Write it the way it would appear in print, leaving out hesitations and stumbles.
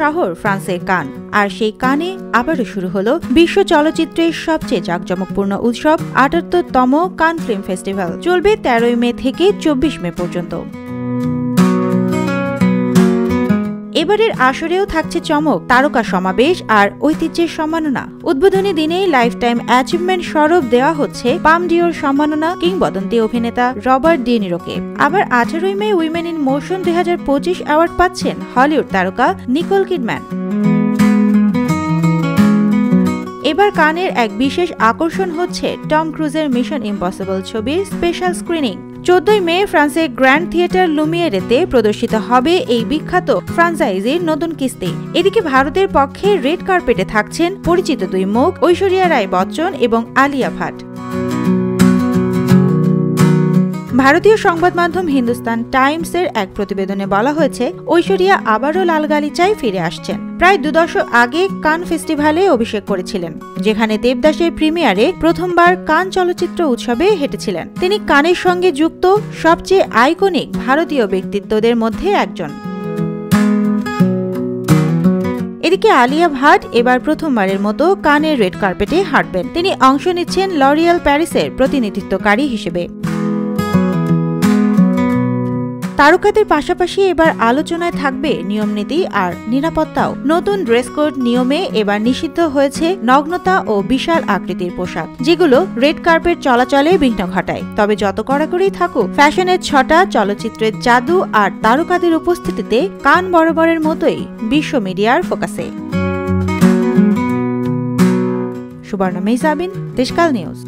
শহর ফ্রান্সের কান, আর সেই কানে আবারও শুরু হলো বিশ্ব চলচ্চিত্রের সবচেয়ে জাঁকজমকপূর্ণ উৎসব ৭৮তম কান ফিল্ম ফেস্টিভ্যাল। চলবে ১৩ মে থেকে ২৪ মে পর্যন্ত। এবারের আসরেও থাকছে চমক, তারকা সমাবেশ আর ঐতিহ্যের সম্মাননা। উদ্বোধনী দিনেই লাইফ টাইম অ্যাচিভমেন্ট স্বরূপ দেওয়া হচ্ছে পাম ডিওর সম্মাননা কিংবদন্তি অভিনেতা রবার্ট ডি নিরোকে। আবার ১৮ May women in motion ২০২৫ award পাচ্ছেন হলিউড তারকা নিকোল কিডম্যান। এবার কানের এক বিশেষ আকর্ষণ হচ্ছে টম ক্রুজের মিশন ইম্পসিবল ছবির স্পেশাল স্ক্রিনিং। ১৪ মে ফ্রান্সের গ্র্যান্ড থিয়েটার লুমিয়েরেতে প্রদর্শিত হবে এই বিখ্যাত ফ্রাঞ্চাইজির নতুন কিস্তি। এদিকে ভারতের পক্ষে রেড কার্পেটে থাকছেন পরিচিত দুই মুখ ঐশ্বরিয়া রায় বচ্চন এবং আলিয়া ভাট। ভারতীয় সংবাদ মাধ্যম হিন্দুস্তান টাইমসের এক প্রতিবেদনে বলা হয়েছে, ঐশ্বরিয়া আবারও লাল গালিচায় ফিরে আসছেন। প্রায় ২ দশক আগে কান ফেস্টিভ্যালে অভিষেক করেছিলেন, যেখানে দেবদাসের প্রিমিয়ারে প্রথমবার কান চলচ্চিত্র উৎসবে হেঁটেছিলেন। তিনি কানের সঙ্গে যুক্ত সবচেয়ে আইকনিক ভারতীয় ব্যক্তিত্বদের মধ্যে একজন। এদিকে আলিয়া ভাট এবার প্রথমবারের মতো কানের রেড কার্পেটে হাঁটবেন। তিনি অংশ নিচ্ছেন লরিয়াল প্যারিসের প্রতিনিধিত্বকারী হিসেবে। তারকাদের পাশাপাশি এবার আলোচনায় থাকবে নিয়মনীতি আর নিরাপত্তাও। নতুন ড্রেস কোড নিয়মে এবার নিষিদ্ধ হয়েছে নগ্নতা ও বিশাল আকৃতির পোশাক, যেগুলো রেড কার্পেট চলাচলে বিঘ্ন ঘটায়। তবে যত কড়াকড়ি থাকুক, ফ্যাশনের ছটা, চলচ্চিত্রের জাদু আর তারকাদের উপস্থিতিতে কান বরাবরের মতোই বিশ্ব মিডিয়ার ফোকাসে। সুবর্ণা মেহজাবিন, দেশকাল নিউজ।